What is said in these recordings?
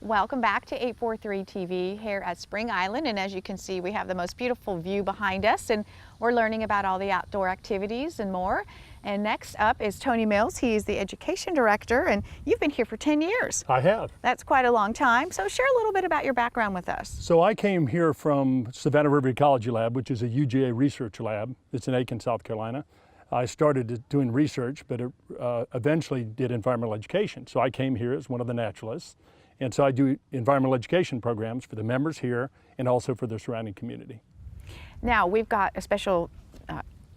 Welcome back to 843 TV here at Spring Island, and as you can see, we have the most beautiful view behind us, and we're learning about all the outdoor activities and more. And next up is Tony Mills. He is the education director, and you've been here for 10 years. I have. That's quite a long time. So share a little bit about your background with us. So I came here from Savannah River Ecology Lab, which is a UGA research lab. It's in Aiken, South Carolina. I started doing research, but eventually did environmental education. So I came here as one of the naturalists. And so I do environmental education programs for the members here and also for the surrounding community. Now, we've got a special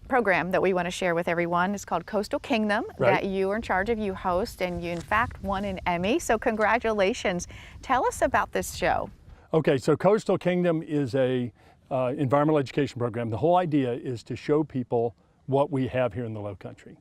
program that we want to share with everyone. It's called Coastal Kingdom, that you are in charge of, you host, and you in fact won an Emmy. So congratulations. Tell us about this show. Okay, so Coastal Kingdom is a environmental education program. The whole idea is to show people what we have here in the Lowcountry.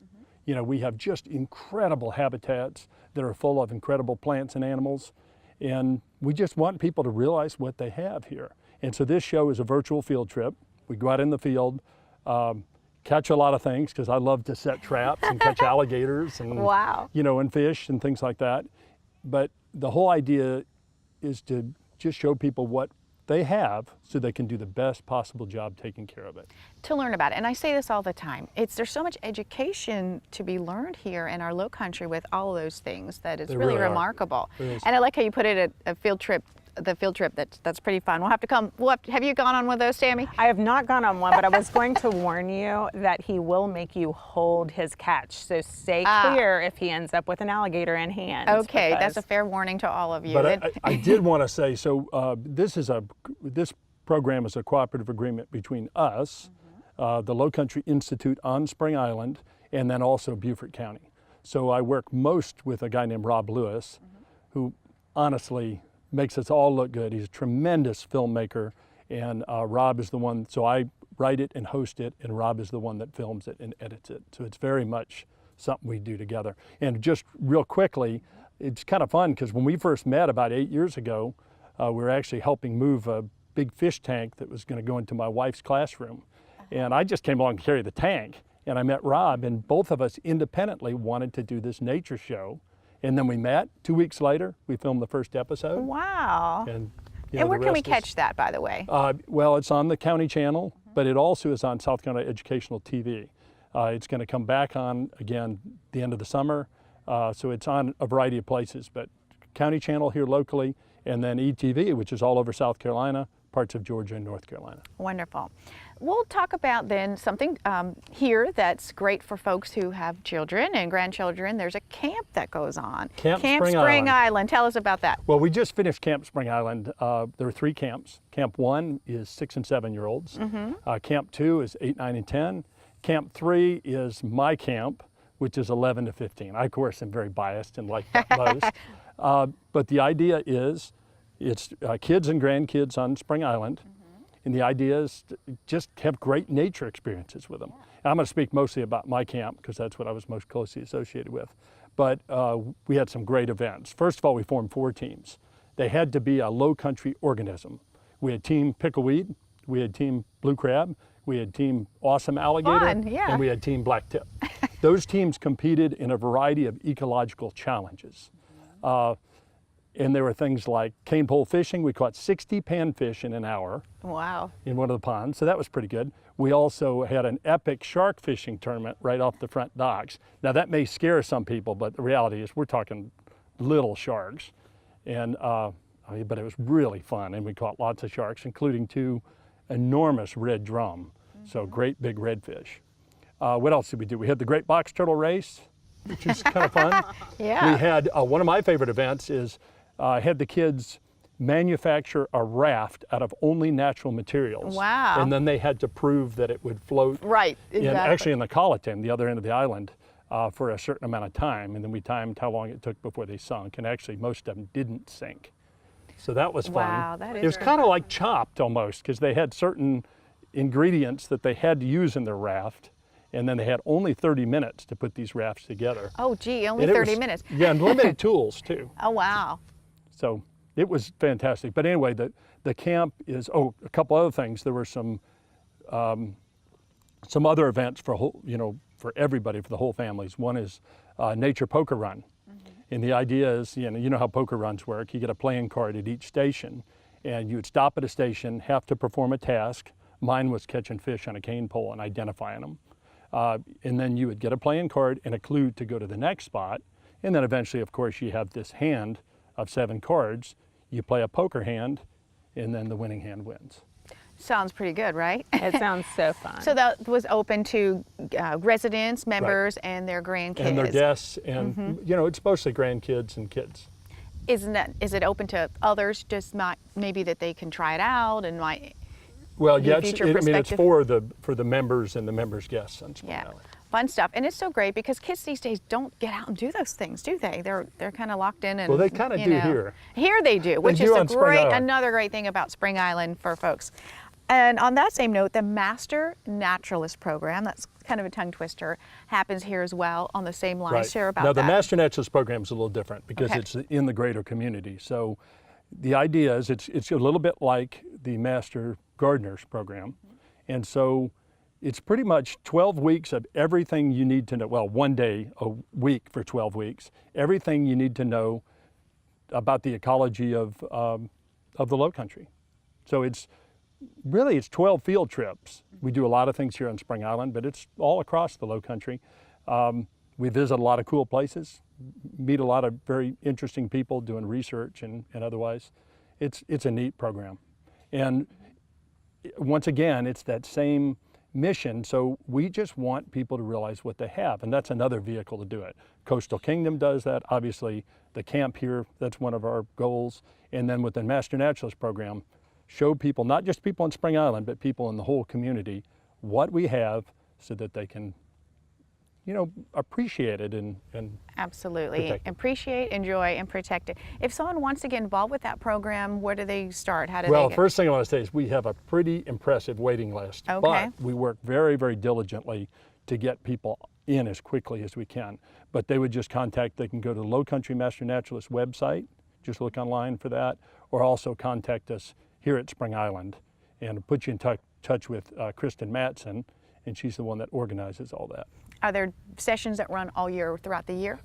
You know, we have just incredible habitats that are full of incredible plants and animals, and we just want people to realize what they have here. And so this show is a virtual field trip. We go out in the field, catch a lot of things, because I love to set traps and catch alligators and you know, and fish and things like that. But the whole idea is to just show people what they have so they can do the best possible job taking care of it. To learn about it, and I say this all the time, there's so much education to be learned here in our Lowcountry with all of those things that it's really remarkable. And I like how you put it a field trip. The field trip, that's pretty fun. We'll have to come. Have you gone on one of those, Tammy? I have not gone on one, but I was going to warn you that he will make you hold his catch. So stay clear if he ends up with an alligator in hand. Okay, that's a fair warning to all of you. But I did want to say, so this program is a cooperative agreement between us, the Lowcountry Institute on Spring Island, and then also Beaufort County. So I work most with a guy named Rob Lewis, who honestly makes us all look good. He's a tremendous filmmaker, and Rob is the one, so I write it and host it, and Rob is the one that films it and edits it. So it's very much something we do together. And just real quickly, it's kind of fun, because when we first met about 8 years ago, we were actually helping move a big fish tank that was going to go into my wife's classroom. And I just came along to carry the tank, and I met Rob, and both of us independently wanted to do this nature show. And then we met. 2 weeks later, we filmed the first episode. Wow. And where can we catch that, by the way? Well, it's on the county channel, but it also is on South Carolina Educational TV. It's going to come back on again the end of the summer. So it's on a variety of places, but county channel here locally, and then ETV, which is all over South Carolina, parts of Georgia and North Carolina. Wonderful. We'll talk about then something here that's great for folks who have children and grandchildren. There's a camp that goes on. Camp Spring Island. Tell us about that. Well, we just finished Camp Spring Island. There are 3 camps. Camp 1 is 6 and 7 year olds. Camp 2 is 8, 9, and 10. Camp 3 is my camp, which is 11 to 15. I, of course, am very biased and like that most. But the idea is it's kids and grandkids on Spring Island. And the idea is to just have great nature experiences with them. And I'm going to speak mostly about my camp, because that's what I was most closely associated with. But we had some great events. First of all, we formed 4 teams. They had to be a low-country organism. We had Team Pickleweed, we had Team Blue Crab, we had Team Awesome Alligator, and we had Team Blacktip. Those teams competed in a variety of ecological challenges. And there were things like cane pole fishing. We caught 60 panfish in an hour. Wow. In one of the ponds, so that was pretty good. We also had an epic shark fishing tournament right off the front docks. Now that may scare some people, but the reality is we're talking little sharks. And, but it was really fun, and we caught lots of sharks, including 2 enormous red drum, so great big redfish. What else did we do? We had the Great Box Turtle Race, which is kind of fun. We had, one of my favorite events is, had the kids manufacture a raft out of only natural materials. Wow. And then they had to prove that it would float. Right, exactly. Actually in the Colleton, the other end of the island, for a certain amount of time. And then we timed how long it took before they sunk. And actually most of them didn't sink. So that was fun. Wow, that is It was kind of like Chopped almost, because they had certain ingredients that they had to use in their raft. And then they had only 30 minutes to put these rafts together. Oh, gee, only 30 minutes. Yeah, and limited tools too. Oh, wow. So it was fantastic. But anyway, the camp is, a couple other things. There were some other events for for everybody, for the whole families. One is Nature Poker Run. And the idea is, you know how poker runs work. You get a playing card at each station, and you would stop at a station, have to perform a task. Mine was catching fish on a cane pole and identifying them. And then you would get a playing card and a clue to go to the next spot. And then eventually, of course, you have this hand of 7 cards. You play a poker hand, and then the winning hand wins. Sounds pretty good, right? It sounds so fun. So that was open to residents, members, and their grandkids. And their guests, and you know, it's mostly grandkids and kids. Is it open to others, just maybe that they can try it out and might Well, yeah, future I mean, it's perspective? for the members and the members' guests on Spring Island. Fun stuff, and it's so great because kids these days don't get out and do those things, do they? They're kind of locked in, and Well, they kind of do here. Here they do, which do is on Spring Island. another great thing about Spring Island for folks. And on that same note, the Master Naturalist program, that's kind of a tongue twister, happens here as well on the same line. Right. Share about now, that. the Master Naturalist program is a little different because Okay. it's in the greater community. So the idea is it's a little bit like the Master Gardeners program. And so it's pretty much 12 weeks of everything you need to know. Well, 1 day a week for 12 weeks. Everything you need to know about the ecology of the Low Country. So it's 12 field trips. We do a lot of things here on Spring Island, but it's all across the Low Country. We visit a lot of cool places, meet a lot of very interesting people doing research and otherwise. It's a neat program. And once again, it's that same mission. So we just want people to realize what they have, and that's another vehicle to do it. Coastal Kingdom does that. Obviously, the camp here, that's one of our goals. And then with the Master Naturalist program, show people, not just people on Spring Island, but people in the whole community, what we have so that they can, you know, appreciate it and Absolutely. protect it. Appreciate, enjoy, and protect it. If someone wants to get involved with that program, where do they start? How do Well, they first thing I want to say is we have a pretty impressive waiting list, Okay. but we work very, very diligently to get people in as quickly as we can. But they would just they can go to the Low Country Master Naturalist website, just look online for that, or also contact us here at Spring Island and put you in touch with Kristen Matson, and she's the one that organizes all that. Are there sessions that run all year throughout the year?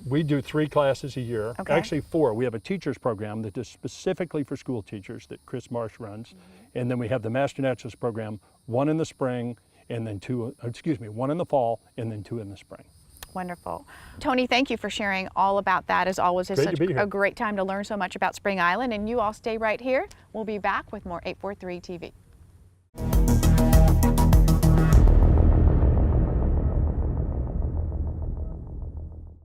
We do 3 classes a year, Okay. actually 4. We have a teachers program that is specifically for school teachers that Chris Marsh runs. And then we have the Master Naturalist program, 1 in the spring and then 1 in the fall and then 2 in the spring. Wonderful. Tony, thank you for sharing all about that. As always, it's Great to such be here. a great time to learn so much about Spring Island, and you all stay right here. We'll be back with more 843 TV.